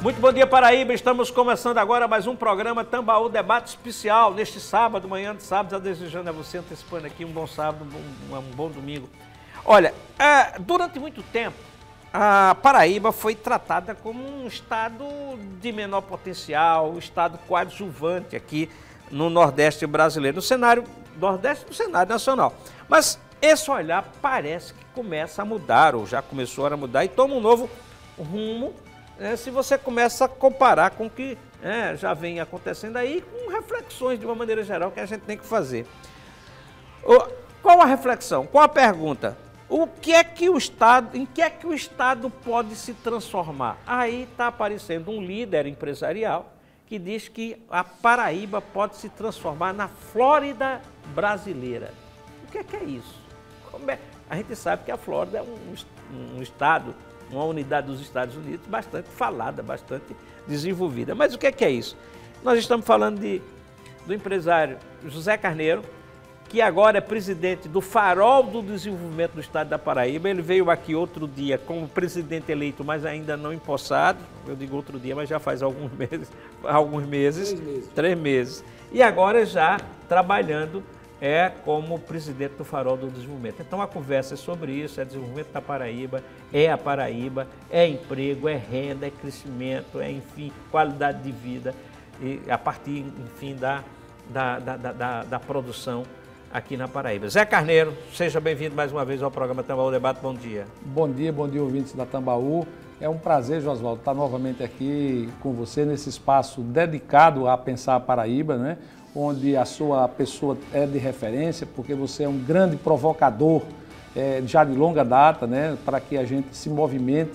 Muito bom dia, Paraíba. Estamos começando agora mais um programa Tambaú Debate Especial, neste sábado, manhã de sábado, já desejando a você, antecipando aqui um bom sábado, um bom domingo. Olha, durante muito tempo, a Paraíba foi tratada como um estado de menor potencial, um estado coadjuvante aqui no Nordeste brasileiro, no cenário Nordeste, no cenário nacional. Mas esse olhar parece que começa a mudar, ou já começou a mudar, e toma um novo rumo, se você começa a comparar com o que já vem acontecendo aí, com reflexões de uma maneira geral que a gente tem que fazer. Qual a reflexão? Qual a pergunta? Em que é que o Estado pode se transformar? Aí está aparecendo um líder empresarial que diz que a Paraíba pode se transformar na Flórida brasileira. O que é isso? A gente sabe que a Flórida é um estado, uma unidade dos Estados Unidos bastante falada, bastante desenvolvida. Mas o que é isso? Nós estamos falando do empresário José Carneiro, que agora é presidente do Farol do Desenvolvimento do Estado da Paraíba. Ele veio aqui outro dia como presidente eleito, mas ainda não empossado. Eu digo outro dia, mas já faz alguns meses. 3 meses. E agora já trabalhando como presidente do Farol do Desenvolvimento. Então a conversa é sobre isso, é desenvolvimento da Paraíba, a Paraíba, é emprego, é renda, é crescimento, é, enfim, qualidade de vida, e a partir, enfim, da produção aqui na Paraíba. Zé Carneiro, seja bem-vindo mais uma vez ao programa Tambaú Debate. Bom dia. Bom dia, ouvintes da Tambaú. É um prazer, Josvaldo, estar novamente aqui com você nesse espaço dedicado a pensar a Paraíba, né? Onde a sua pessoa é de referência, porque você é um grande provocador já de longa data, né? Para que a gente se movimente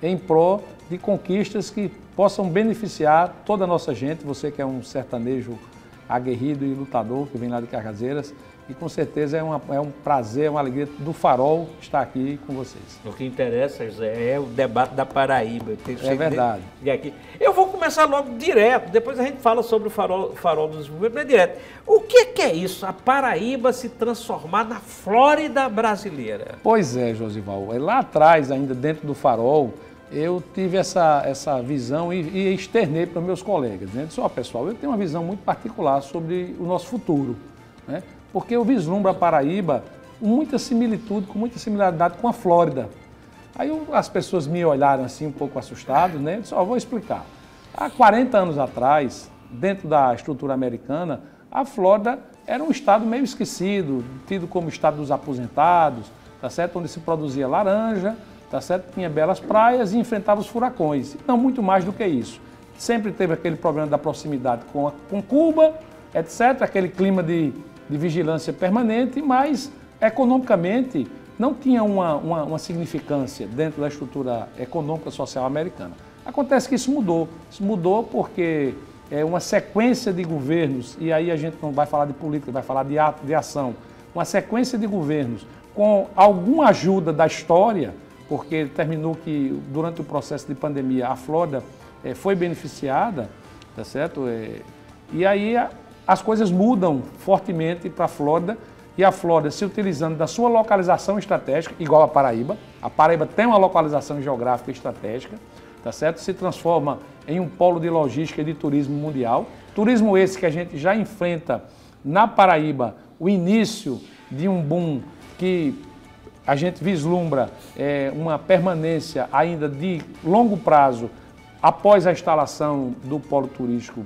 em prol de conquistas que possam beneficiar toda a nossa gente. Você que é um sertanejo aguerrido e lutador, que vem lá de Cajazeiras, e com certeza é um prazer, é uma alegria do Farol estar aqui com vocês. O que interessa, José, é o debate da Paraíba. É verdade. Aqui. Eu vou começar logo direto, depois a gente fala sobre o Farol do Desenvolvimento, mas direto. O que é isso, a Paraíba se transformar na Flórida brasileira? Pois é, Josival, lá atrás, ainda dentro do Farol, eu tive essa visão e externei para os meus colegas. Né? Disse, pessoal, eu tenho uma visão muito particular sobre o nosso futuro, né? Porque eu vislumbro a Paraíba com muita similitude, com muita similaridade com a Flórida. Aí as pessoas me olharam assim um pouco assustados, né? Eu disse, vou explicar. Há 40 anos atrás, dentro da estrutura americana, a Flórida era um estado meio esquecido, tido como estado dos aposentados, tá certo? Onde se produzia laranja, tá certo? Tinha belas praias e enfrentava os furacões. Não muito mais do que isso. Sempre teve aquele problema da proximidade com Cuba, etc. Aquele clima de vigilância permanente, mas economicamente não tinha uma significância dentro da estrutura econômica social americana. Acontece que isso mudou. Isso mudou porque uma sequência de governos, e aí a gente não vai falar de política, vai falar de ação, uma sequência de governos com alguma ajuda da história, porque terminou que durante o processo de pandemia a Flórida foi beneficiada, tá certo? E aí as coisas mudam fortemente para a Flórida, e a Flórida se utilizando da sua localização estratégica, igual a Paraíba tem uma localização geográfica estratégica, tá certo? Se transforma em um polo de logística e de turismo mundial. Turismo esse que a gente já enfrenta na Paraíba, o início de um boom que a gente vislumbra uma permanência ainda de longo prazo após a instalação do polo turístico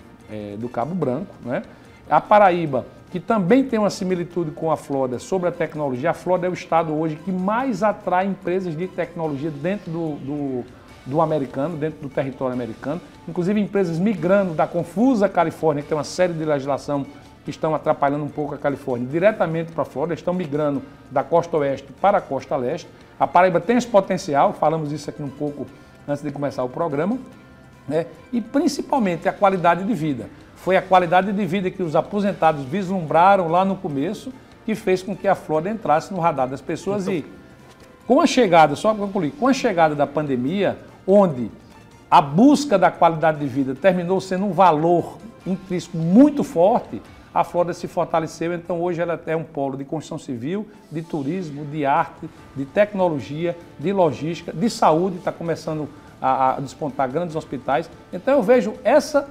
do Cabo Branco, né? A Paraíba, que também tem uma similitude com a Flórida sobre a tecnologia. A Flórida é o estado hoje que mais atrai empresas de tecnologia dentro do americano, dentro do território americano. Inclusive empresas migrando da confusa Califórnia, que tem uma série de legislação que estão atrapalhando um pouco a Califórnia, diretamente para a Flórida, estão migrando da costa oeste para a costa leste. A Paraíba tem esse potencial, falamos isso aqui um pouco antes de começar o programa, né? E principalmente a qualidade de vida. Foi a qualidade de vida que os aposentados vislumbraram lá no começo que fez com que a Flórida entrasse no radar das pessoas. E com a chegada, só para concluir, com a chegada da pandemia, onde a busca da qualidade de vida terminou sendo um valor intrínseco muito forte, a Flórida se fortaleceu. Então hoje ela é um polo de construção civil, de turismo, de arte, de tecnologia, de logística, de saúde. Está começando a despontar grandes hospitais. Então eu vejo essa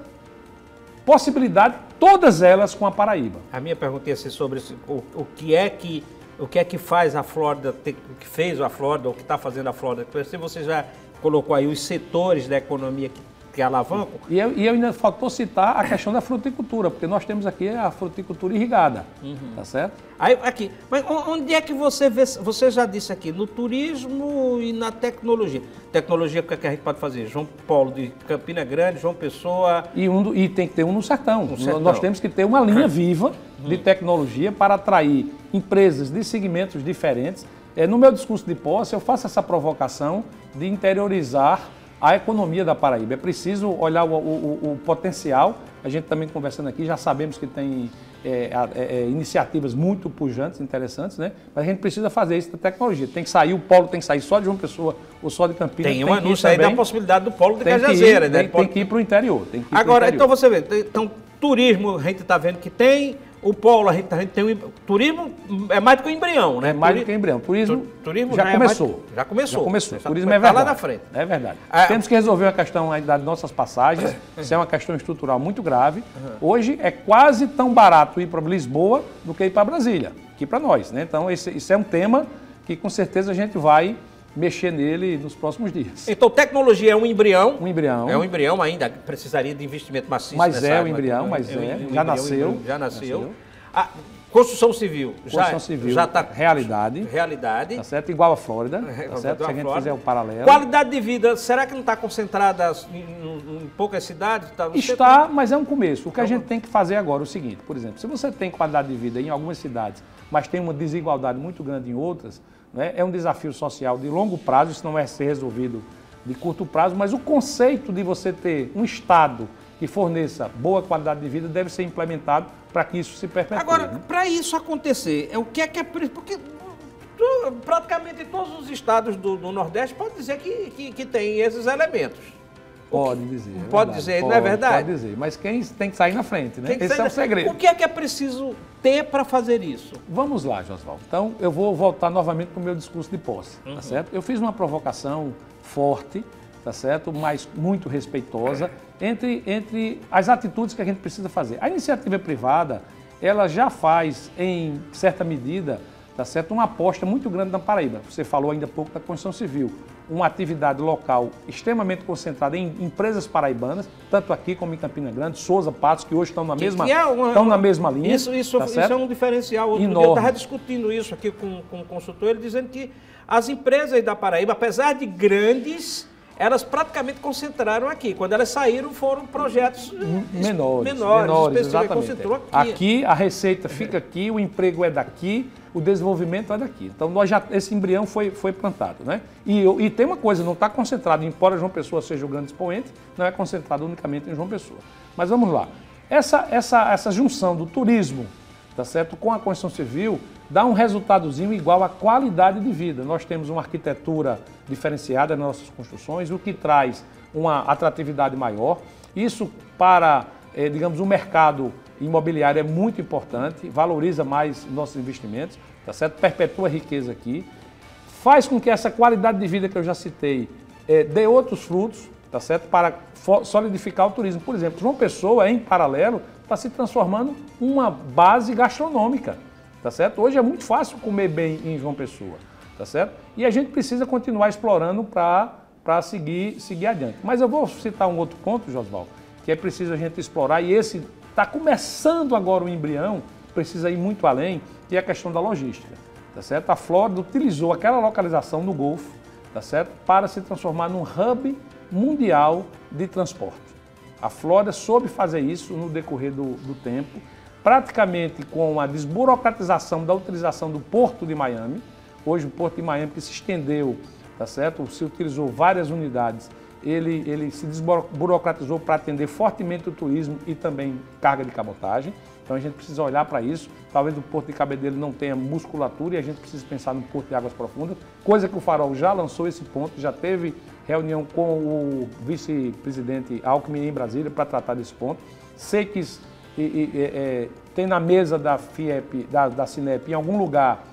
possibilidade, todas elas com a Paraíba. A minha pergunta ia ser sobre o que é que faz a Flórida, o que fez a Flórida, ou o que está fazendo a Flórida. Você já colocou aí os setores da economia que alavancam. E eu ainda faltou citar a questão da fruticultura, porque nós temos aqui a fruticultura irrigada, tá certo? Aí, aqui, mas onde é que você vê, você já disse aqui, no turismo e na tecnologia. Tecnologia, o que a gente pode fazer? João Paulo de Campina Grande, João Pessoa... E tem que ter um no sertão. Nós temos que ter uma linha viva de tecnologia para atrair empresas de segmentos diferentes. No meu discurso de posse, eu faço essa provocação de interiorizar a economia da Paraíba. É preciso olhar o potencial. A gente também conversando aqui, já sabemos que tem iniciativas muito pujantes, interessantes, né? Mas a gente precisa fazer isso da tecnologia. Tem que sair, o polo tem que sair só de João Pessoa ou só de Campinas. Tem um anúncio aí da possibilidade do polo de Cajazeira, né? Tem que ir para o interior. Agora, então você vê, então turismo a gente está vendo que tem, o polo a gente tem turismo é mais do que o embrião, né? É mais do que o embrião. Turismo já começou. Já começou. Turismo é verdade. Lá na frente. É verdade. Temos que resolver a questão aí das nossas passagens. Isso é uma questão estrutural muito grave. Hoje é quase tão barato ir para Lisboa do que ir para Brasília, aqui para nós, né? Então isso é um tema que com certeza a gente vai mexer nele nos próximos dias. Então, tecnologia é um embrião. Um embrião. É um embrião ainda, precisaria de investimento maciço. Mas é o embrião, já nasceu. Já nasceu. A construção civil. Construção civil já está realidade. Realidade. Tá certo? Igual a Flórida. Tá certo? Se a gente fizer o paralelo. Qualidade de vida, será que não está concentrada em poucas cidades? Está, mas é um começo. O que a gente tem que fazer agora é o seguinte, por exemplo, se você tem qualidade de vida em algumas cidades, mas tem uma desigualdade muito grande em outras, né, é um desafio social de longo prazo, isso não vai ser resolvido de curto prazo, mas o conceito de você ter um Estado que forneça boa qualidade de vida deve ser implementado para que isso se perpetue. Agora, né? Para isso acontecer, o que é porque praticamente todos os estados do Nordeste podem dizer que tem esses elementos. Pode dizer. Pode dizer, não é verdade? Pode dizer, mas quem tem que sair na frente, né? Esse é o segredo. O que é preciso ter para fazer isso? Vamos lá, Josvaldo. Então, eu vou voltar novamente para o meu discurso de posse, tá certo? Eu fiz uma provocação forte, tá certo? Mas muito respeitosa, entre as atitudes que a gente precisa fazer. A iniciativa privada, ela já faz, em certa medida, tá certo? Uma aposta muito grande na Paraíba. Você falou ainda há pouco da construção civil. Uma atividade local extremamente concentrada em empresas paraibanas, tanto aqui como em Campina Grande, Souza, Patos, que hoje estão na mesma linha. Isso é um diferencial. Outro dia eu estava discutindo isso aqui com um consultor, ele dizendo que as empresas da Paraíba, apesar de grandes, elas praticamente concentraram aqui. Quando elas saíram, foram projetos menores exatamente. Aqui a receita fica aqui, o emprego é daqui, o desenvolvimento é daqui. Então esse embrião foi plantado, né? E tem uma coisa, não está concentrado, embora João Pessoa seja o grande expoente, não é concentrado unicamente em João Pessoa. Mas vamos lá. Essa junção do turismo, tá certo, com a construção civil, dá um resultadozinho igual à qualidade de vida. Nós temos uma arquitetura diferenciada nas nossas construções, o que traz uma atratividade maior. Isso para, digamos, o mercado imobiliário é muito importante, valoriza mais nossos investimentos, tá certo? Perpetua a riqueza aqui, faz com que essa qualidade de vida que eu já citei dê outros frutos, tá certo? Para solidificar o turismo. Por exemplo, João Pessoa, em paralelo, está se transformando uma base gastronômica. Tá certo? Hoje é muito fácil comer bem em João Pessoa, tá certo? E a gente precisa continuar explorando para seguir adiante. Mas eu vou citar um outro ponto, Josvaldo, que é preciso a gente explorar, e esse está começando agora o embrião, precisa ir muito além, que é a questão da logística, tá certo? A Flórida utilizou aquela localização no Golfo, tá certo? Para se transformar num hub mundial de transporte. A Flórida soube fazer isso no decorrer do tempo, praticamente com a desburocratização da utilização do Porto de Miami. Hoje o Porto de Miami, que se estendeu, tá certo? Se utilizou várias unidades, ele se desburocratizou para atender fortemente o turismo e também carga de cabotagem. Então a gente precisa olhar para isso. Talvez o Porto de Cabedelo não tenha musculatura e a gente precisa pensar no Porto de Águas Profundas, coisa que o Farol já lançou esse ponto, já teve reunião com o vice-presidente Alckmin em Brasília para tratar desse ponto. Sei que tem na mesa da FIEP, da Cinep, em algum lugar,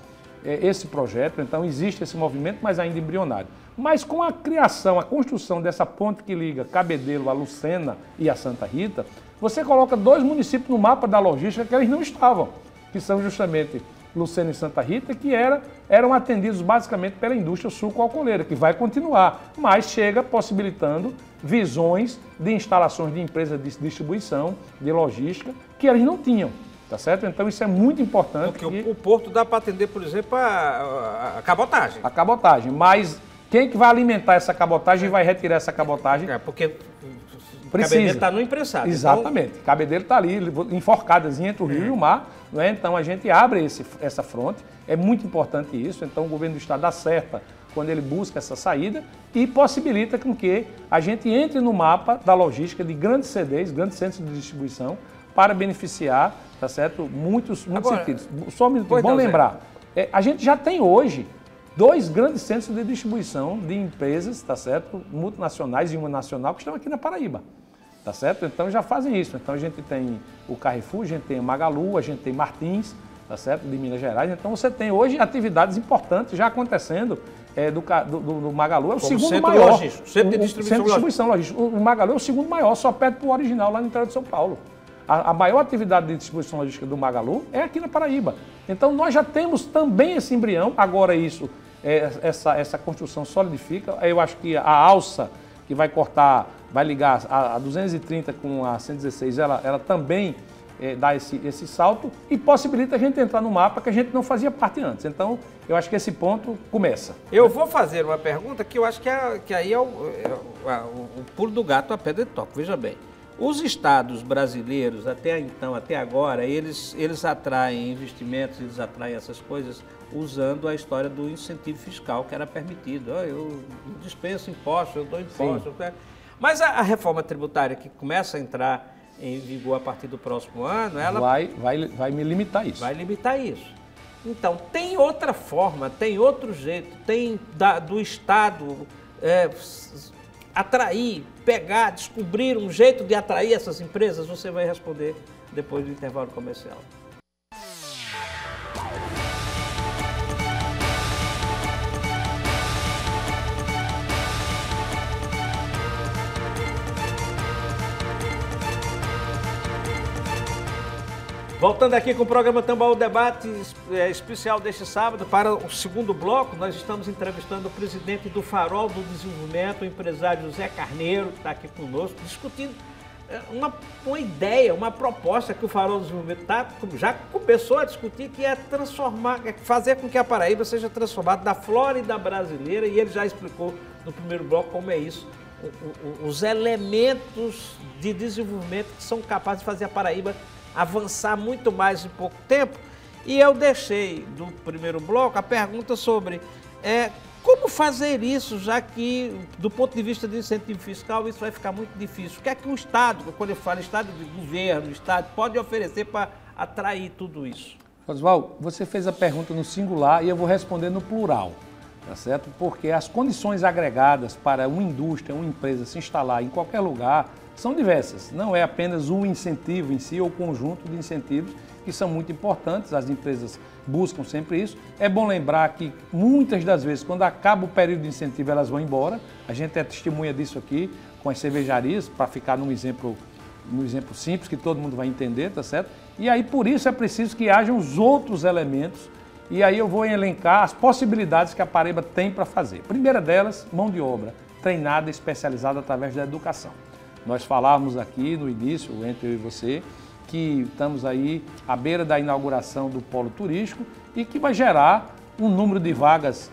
esse projeto, então existe esse movimento, mas ainda embrionário. Mas com a criação, a construção dessa ponte que liga Cabedelo a Lucena e a Santa Rita, você coloca 2 municípios no mapa da logística que eles não estavam, que são justamente Lucena e Santa Rita, que eram atendidos basicamente pela indústria sucro-alcooleira, que vai continuar, mas chega possibilitando visões de instalações de empresas de distribuição, de logística, que eles não tinham, tá certo? Então isso é muito importante. Porque o porto dá para atender, por exemplo, a cabotagem. A cabotagem, mas quem que vai alimentar essa cabotagem e vai retirar essa cabotagem? Porque precisa. Cabedelo está no imprensado. Exatamente. Então... Cabedelo está ali, enforcadas entre o rio e o mar. Não é? Então a gente abre essa fronte. É muito importante isso. Então o governo do estado acerta quando ele busca essa saída e possibilita com que a gente entre no mapa da logística de grandes CDs, grandes centros de distribuição, para beneficiar, tá certo? Muitos sentidos. Só um minuto, bom lembrar. A gente já tem hoje 2 grandes centros de distribuição de empresas, tá certo? Multinacionais e uma nacional que estão aqui na Paraíba, tá certo? Então já fazem isso. Então a gente tem o Carrefour, a gente tem a Magalu, a gente tem Martins, tá certo? De Minas Gerais. Então você tem hoje atividades importantes já acontecendo do Magalu. É o segundo maior. Centro de distribuição logística. O Magalu é o segundo maior, só perde para o original lá no interior de São Paulo. A maior atividade de distribuição logística do Magalu é aqui na Paraíba. Então nós já temos também esse embrião, agora essa construção solidifica. Eu acho que a alça que vai cortar, vai ligar a 230 com a 116, ela também dá esse salto e possibilita a gente entrar no mapa que a gente não fazia parte antes. Então eu acho que esse ponto começa. Eu vou fazer uma pergunta que eu acho que aí é o pulo do gato a pedra de toque. Veja bem. Os estados brasileiros, até então, até agora, eles atraem investimentos, eles atraem essas coisas usando a história do incentivo fiscal que era permitido. Eu dispenso impostos, eu dou impostos. Mas a reforma tributária que começa a entrar em vigor a partir do próximo ano, ela vai me limitar isso. Vai limitar isso. Então, tem outra forma, tem outro jeito, tem do Estado... atrair, pegar, descobrir um jeito de atrair essas empresas? Você vai responder depois do intervalo comercial. Voltando aqui com o programa Tambaú Debate especial deste sábado, para o segundo bloco, nós estamos entrevistando o presidente do Farol do Desenvolvimento, o empresário José Carneiro, que está aqui conosco, discutindo uma ideia, uma proposta que o Farol do Desenvolvimento já começou a discutir, que é fazer com que a Paraíba seja transformada da Flórida brasileira, e ele já explicou no primeiro bloco como é isso, os elementos de desenvolvimento que são capazes de fazer a Paraíba avançar muito mais em pouco tempo. E eu deixei do primeiro bloco a pergunta sobre como fazer isso, já que do ponto de vista de incentivo fiscal isso vai ficar muito difícil. O que é que o Estado, quando eu falo Estado de governo, o Estado pode oferecer para atrair tudo isso? Oswaldo, você fez a pergunta no singular e eu vou responder no plural, tá certo? Porque as condições agregadas para uma indústria, uma empresa se instalar em qualquer lugar são diversas. Não é apenas um incentivo em si ou conjunto de incentivos que são muito importantes, as empresas buscam sempre isso. É bom lembrar que muitas das vezes, quando acaba o período de incentivo, elas vão embora. A gente é testemunha disso aqui com as cervejarias, para ficar num exemplo simples que todo mundo vai entender, tá certo? E aí por isso é preciso que hajam os outros elementos. E aí eu vou elencar as possibilidades que a Paraíba tem para fazer. A primeira delas, mão de obra treinada e especializada através da educação. Nós falávamos aqui no início, entre eu e você, que estamos aí à beira da inauguração do polo turístico e que vai gerar um número de vagas,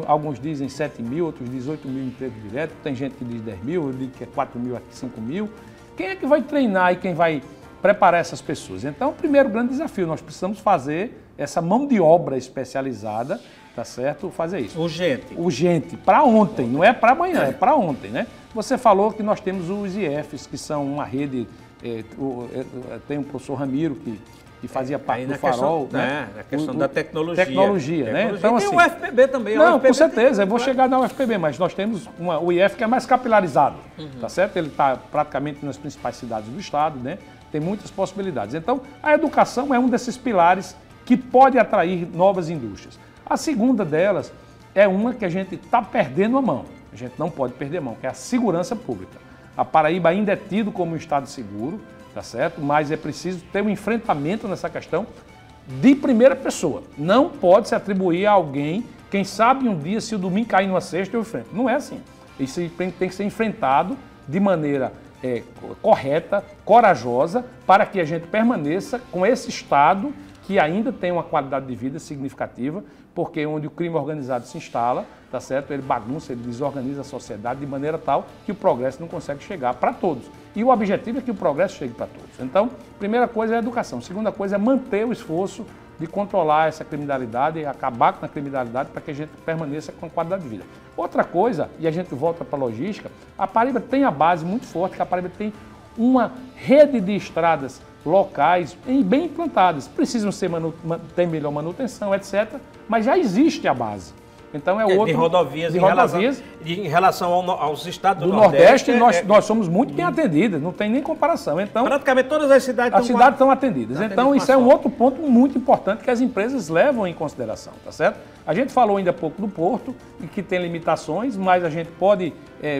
alguns dizem 7 mil, outros dizem 8 mil empregos diretos, tem gente que diz 10 mil, eu digo que é 4 mil, aqui 5 mil. Quem é que vai treinar e quem vai preparar essas pessoas? Então, o primeiro grande desafio, nós precisamos fazer essa mão de obra especializada, tá certo? Fazer isso. Urgente. Urgente, para ontem, não é para amanhã, é para ontem, né? Você falou que nós temos os IFs, que são uma rede, tem o professor Ramiro, que fazia parte do Farol. A questão da tecnologia. Tecnologia, né? Então, tem o UFPB também. Não, com certeza, eu vou chegar na UFPB, mas nós temos o IF que é mais capilarizado, tá certo? Ele está praticamente nas principais cidades do estado, né? Tem muitas possibilidades. Então, a educação é um desses pilares que pode atrair novas indústrias. A segunda delas é uma que a gente está perdendo a mão. A gente não pode perder a mão, que é a segurança pública. A Paraíba ainda é tido como um estado seguro, tá certo? Mas é preciso ter um enfrentamento nessa questão de primeira pessoa. Não pode se atribuir a alguém, quem sabe um dia, se o domingo cair numa sexta, eu enfrento. Não é assim. Isso tem que ser enfrentado de maneira correta, corajosa, para que a gente permaneça com esse estado que ainda tem uma qualidade de vida significativa, porque onde o crime organizado se instala, tá certo? Ele bagunça, ele desorganiza a sociedade de maneira tal que o progresso não consegue chegar para todos. E o objetivo é que o progresso chegue para todos. Então, primeira coisa é a educação. Segunda coisa é manter o esforço de controlar essa criminalidade e acabar com a criminalidade para que a gente permaneça com qualidade de vida. Outra coisa, e a gente volta para a logística, a Paraíba tem a base muito forte, que a Paraíba tem uma rede de estradas locais bem implantadas. Precisam ter melhor manutenção, etc. Mas já existe a base. Então é outro... De rodovias, em relação aos estados do Nordeste, nós somos muito bem atendidas, não tem nem comparação. Então, praticamente todas as cidades estão atendidas. Então isso é um outro ponto muito importante que as empresas levam em consideração, tá certo? A gente falou ainda há pouco do porto, e que tem limitações, mas a gente pode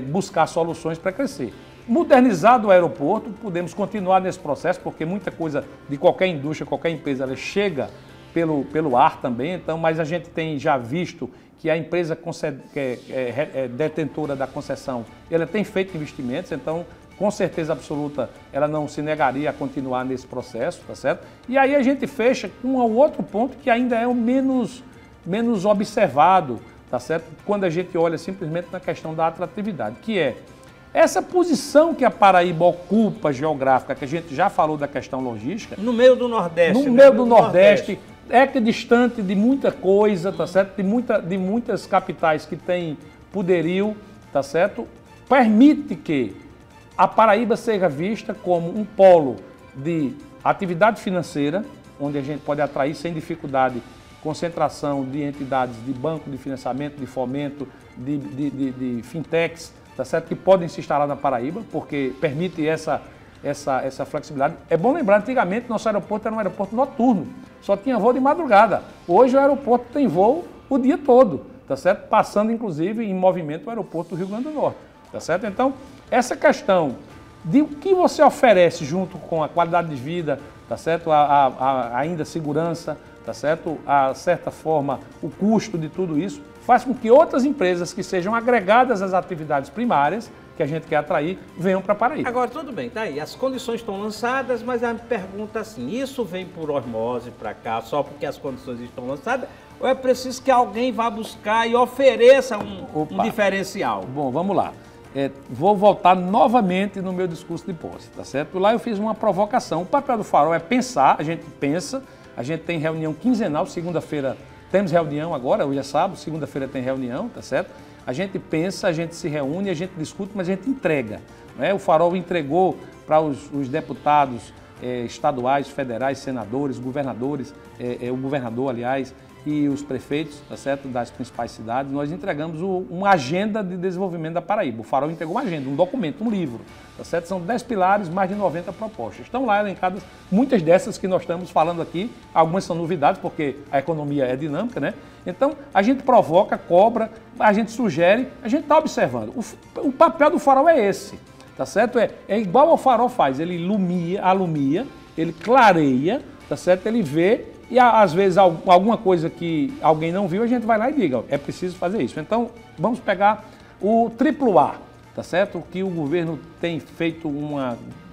buscar soluções para crescer. Modernizado o aeroporto, podemos continuar nesse processo, porque muita coisa de qualquer indústria, qualquer empresa, ela chega pelo ar também, então, mas a gente tem já visto que a empresa que é detentora da concessão, ela tem feito investimentos, então, com certeza absoluta, ela não se negaria a continuar nesse processo, tá certo? E aí a gente fecha com um outro ponto que ainda é o menos observado, tá certo? Quando a gente olha simplesmente na questão da atratividade, que é essa posição que a Paraíba ocupa geográfica, que a gente já falou da questão logística. No meio do Nordeste. No meio do Nordeste. É que distante de muita coisa, tá certo? De muitas capitais que têm poderio, tá certo? Permite que a Paraíba seja vista como um polo de atividade financeira, onde a gente pode atrair sem dificuldade concentração de entidades de banco, de financiamento, de fomento, de fintechs, tá certo? Que podem se instalar na Paraíba, porque permite essa flexibilidade. É bom lembrar, antigamente nosso aeroporto era um aeroporto noturno, só tinha voo de madrugada. Hoje o aeroporto tem voo o dia todo, tá certo? Passando inclusive em movimento o aeroporto do Rio Grande do Norte, tá certo? Então, essa questão de o que você oferece junto com a qualidade de vida, tá certo? Ainda segurança, tá certo? A certa forma, o custo de tudo isso faz com que outras empresas que sejam agregadas às atividades primárias que a gente quer atrair, venham para Paraíba. Agora, tudo bem, tá aí. As condições estão lançadas, mas a pergunta assim, isso vem por osmose para cá, só porque as condições estão lançadas, ou é preciso que alguém vá buscar e ofereça um diferencial? Bom, vamos lá. Vou voltar novamente no meu discurso de posse, tá certo? Lá eu fiz uma provocação. O papel do Farol é pensar, a gente pensa, a gente tem reunião quinzenal, segunda-feira temos reunião agora, hoje é sábado, segunda-feira tem reunião, tá certo? A gente pensa, a gente se reúne, a gente discute, mas a gente entrega. Né? O Farol entregou para os deputados estaduais, federais, senadores, governadores, o governador, aliás, e os prefeitos, tá certo, das principais cidades, nós entregamos uma agenda de desenvolvimento da Paraíba. O Farol entregou uma agenda, um documento, um livro, tá certo? São 10 pilares, mais de 90 propostas. Estão lá elencadas, muitas dessas que nós estamos falando aqui, algumas são novidades, porque a economia é dinâmica, né? Então, a gente provoca, cobra, a gente sugere, a gente está observando. O papel do Farol é esse, tá certo? É igual ao Farol faz, ele alumia, ele clareia, tá certo? Ele vê e às vezes alguma coisa que alguém não viu, a gente vai lá e diga, ó, é preciso fazer isso. Então, vamos pegar o AAA, tá certo? Que o governo tem feito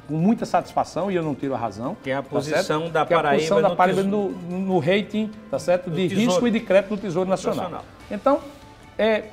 com muita satisfação, e eu não tiro a razão. Que é a tá posição da que é a Paraíba, posição da Paraíba no rating, tá certo? De risco e de crédito do Tesouro Nacional. Então,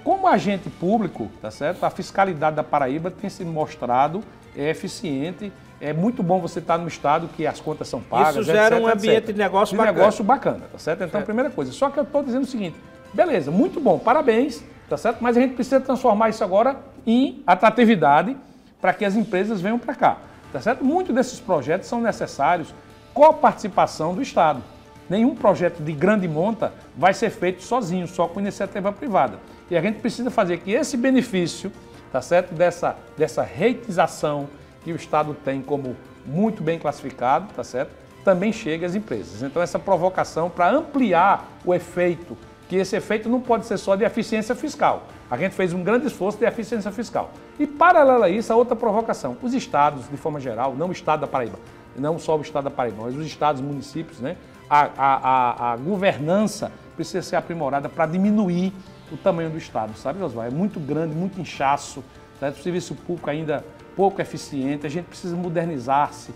como agente público, tá certo? A fiscalidade da Paraíba tem se mostrado eficiente. É muito bom você estar num estado que as contas são pagas, isso gera etc, um ambiente etc. de negócio bacana. Negócio bacana, tá certo? Então, primeira coisa. Só que eu estou dizendo o seguinte, beleza, muito bom, parabéns, tá certo? Mas a gente precisa transformar isso agora em atratividade para que as empresas venham para cá, tá certo? Muitos desses projetos são necessários com a participação do Estado. Nenhum projeto de grande monta vai ser feito sozinho, só com iniciativa privada. E a gente precisa fazer que esse benefício, tá certo? Dessa reitização que o Estado tem como muito bem classificado, tá certo? Também chegue às empresas. Então, essa provocação para ampliar o efeito que esse efeito não pode ser só de eficiência fiscal. A gente fez um grande esforço de eficiência fiscal. E, paralelo a isso, a outra provocação. Os estados, de forma geral, não o estado da Paraíba, não só o estado da Paraíba, mas os estados, municípios, né? A governança precisa ser aprimorada para diminuir o tamanho do estado, sabe, José? É muito grande, muito inchaço, certo? O serviço público ainda pouco eficiente, a gente precisa modernizar-se,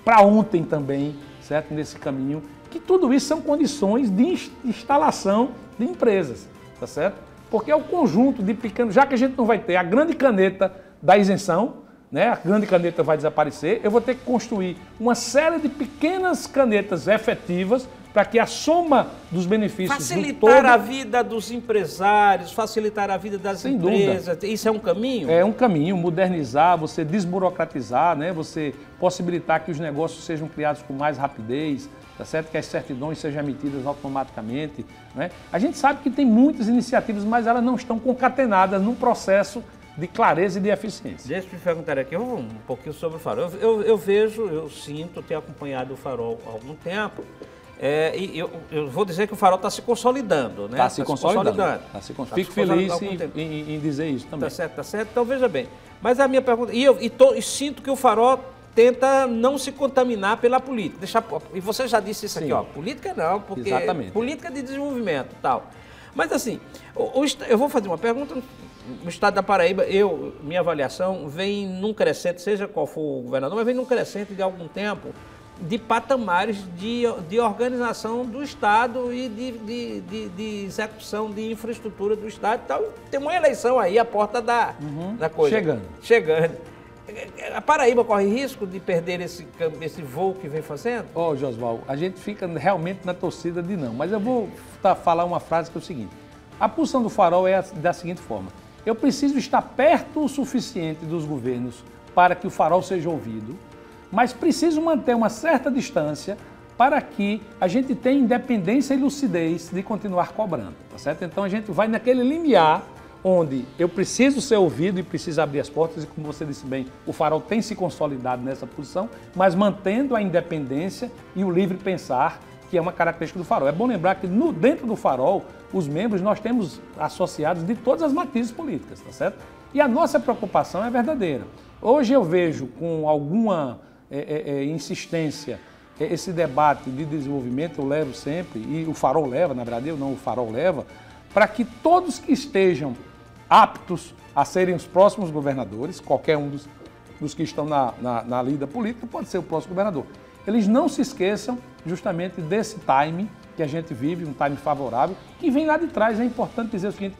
para ontem também, certo? Nesse caminho, que tudo isso são condições de instalação de empresas, tá certo? Porque é o conjunto de pequenos, já que a gente não vai ter a grande caneta da isenção, né? A grande caneta vai desaparecer, eu vou ter que construir uma série de pequenas canetas efetivas para que a soma dos benefícios facilitar a vida dos empresários, facilitar a vida das empresas, isso é um caminho? É um caminho, modernizar, você desburocratizar, né? Você possibilitar que os negócios sejam criados com mais rapidez, tá certo? Que as certidões sejam emitidas automaticamente, né? A gente sabe que tem muitas iniciativas, mas elas não estão concatenadas num processo de clareza e de eficiência. Deixa eu te perguntar aqui um pouquinho sobre o Farol. Eu vejo, eu sinto, tenho acompanhado o Farol há algum tempo, e eu vou dizer que o Farol está se consolidando, né? Está se consolidando. Fico feliz em dizer isso também. Tá certo. Então, veja bem. Mas a minha pergunta... E sinto que o Farol tenta não se contaminar pela política. E você já disse isso aqui, ó. Política não, porque... Exatamente. Política de desenvolvimento e tal. Mas assim, eu vou fazer uma pergunta. O estado da Paraíba, minha avaliação, vem num crescente, seja qual for o governador, mas vem num crescente de algum tempo, de patamares de organização do Estado e de execução de infraestrutura do Estado e tal. Tem uma eleição aí à porta da coisa. Chegando. A Paraíba corre risco de perder esse voo que vem fazendo? Josval, a gente fica realmente na torcida de não, mas eu vou falar uma frase que é o seguinte: a posição do Farol é da seguinte forma: eu preciso estar perto o suficiente dos governos para que o Farol seja ouvido, mas preciso manter uma certa distância para que a gente tenha independência e lucidez de continuar cobrando, tá certo? Então a gente vai naquele limiar onde eu preciso ser ouvido e preciso abrir as portas, e como você disse bem, o Farol tem se consolidado nessa posição, mas mantendo a independência e o livre pensar, que é uma característica do Farol. É bom lembrar que dentro do Farol, os membros, nós temos associados de todas as matizes políticas, tá certo? E a nossa preocupação é verdadeira. Hoje eu vejo com alguma insistência esse debate de desenvolvimento, eu levo sempre, e o Farol leva, na verdade, o Farol leva, para que todos que estejam aptos a serem os próximos governadores, qualquer um dos que estão na lida política pode ser o próximo governador. Eles não se esqueçam justamente desse time que a gente vive, um time favorável, que vem lá de trás. É importante dizer o seguinte: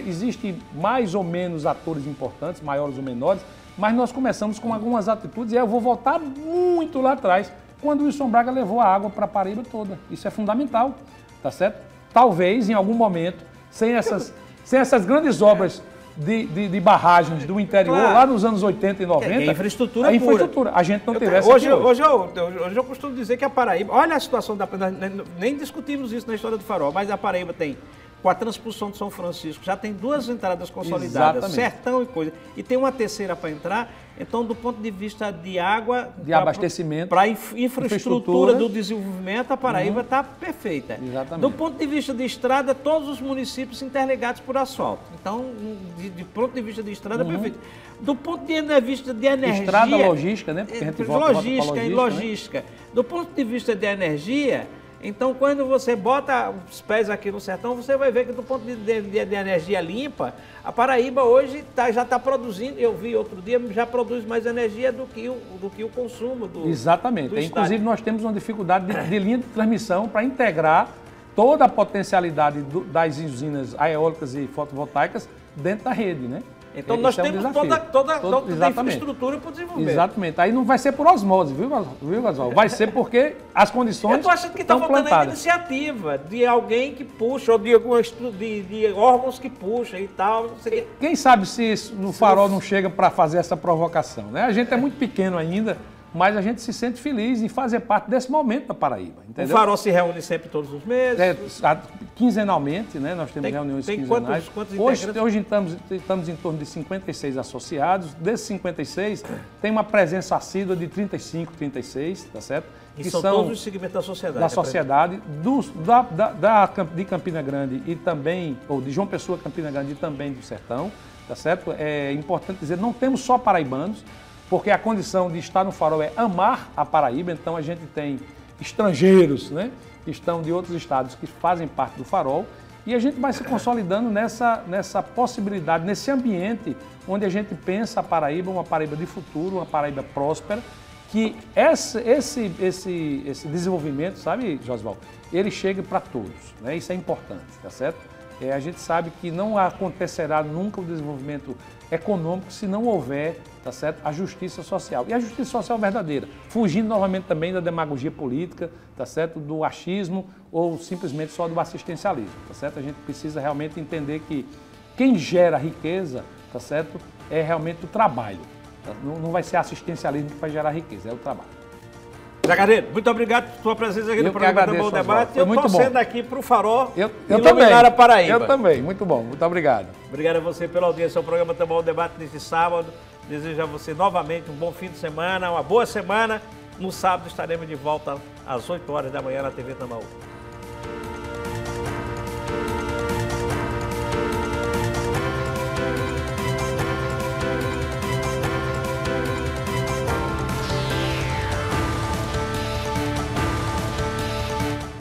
existem mais ou menos atores importantes, maiores ou menores, mas nós começamos com algumas atitudes, e eu vou voltar muito lá atrás, quando o Wilson Braga levou a água para a Paraíba toda. Isso é fundamental, tá certo? Talvez, em algum momento, sem essas grandes obras de barragens do interior, claro, lá nos anos 80 e 90... É infraestrutura. A gente não tivesse hoje eu costumo dizer que a Paraíba... Olha a situação da... Nem discutimos isso na história do Farol, mas a Paraíba tem, com a transposição de São Francisco, já tem 2 entradas consolidadas, exatamente, Sertão e coisa, e tem uma terceira para entrar. Então, do ponto de vista de água, de abastecimento, para infraestrutura do desenvolvimento, a Paraíba está perfeita. Exatamente. Do ponto de vista de estrada, todos os municípios interligados por asfalto. Então, de ponto de vista de estrada, perfeito. Do ponto de vista de energia... Estrada logística, né? Porque a gente logística. Né? Do ponto de vista de energia... Então, quando você bota os pés aqui no sertão, você vai ver que do ponto de energia limpa, a Paraíba hoje já está produzindo, eu vi outro dia, já produz mais energia do que o consumo do Exatamente. Do inclusive, nós temos uma dificuldade de linha de transmissão para integrar toda a potencialidade das usinas eólicas e fotovoltaicas dentro da rede, né? Então, nós temos toda a infraestrutura para o desenvolvimento. Exatamente. Aí não vai ser por osmose, viu, Gasol? Vai ser porque as condições estão plantadas. Eu estou achando que está faltando a iniciativa de alguém que puxa, ou de órgãos que puxam e tal. Quem sabe se no Farol não chega para fazer essa provocação, né? A gente é muito pequeno ainda, mas a gente se sente feliz em fazer parte desse momento da Paraíba, entendeu? O Farol se reúne sempre todos os meses? Quinzenalmente, né? Nós temos reuniões quinzenais. Quantos Hoje estamos em torno de 56 associados. Desses 56, tem uma presença assídua de 35, 36, tá certo? E que são todos os segmentos da sociedade. Da sociedade, de Campina Grande e também, ou de João Pessoa, Campina Grande e também do Sertão, tá certo? É importante dizer, não temos só paraibanos, porque a condição de estar no Farol é amar a Paraíba, então a gente tem estrangeiros, né, que estão de outros estados que fazem parte do Farol, e a gente vai se consolidando nessa possibilidade, nesse ambiente onde a gente pensa a Paraíba, uma Paraíba de futuro, uma Paraíba próspera, que esse desenvolvimento, sabe, Josval, ele chega para todos, né? Isso é importante, tá certo? A gente sabe que não acontecerá nunca o desenvolvimento econômico se não houver, tá certo, a justiça social. E a justiça social verdadeira, fugindo novamente também da demagogia política, tá certo, do achismo ou simplesmente só do assistencialismo, tá certo? A gente precisa realmente entender que quem gera riqueza, tá certo, é realmente o trabalho. Não vai ser assistencialismo que vai gerar riqueza, é o trabalho. Zé Carneiro, muito obrigado por sua presença aqui no programa Tambor Debate. Eu estou sendo aqui para o Farol iluminar a Paraíba. Eu também, muito bom, muito obrigado. Obrigado a você pela audiência ao programa Tambor Debate neste sábado. Desejo a você novamente um bom fim de semana, uma boa semana. No sábado estaremos de volta às 8 horas da manhã na TV Tambaú.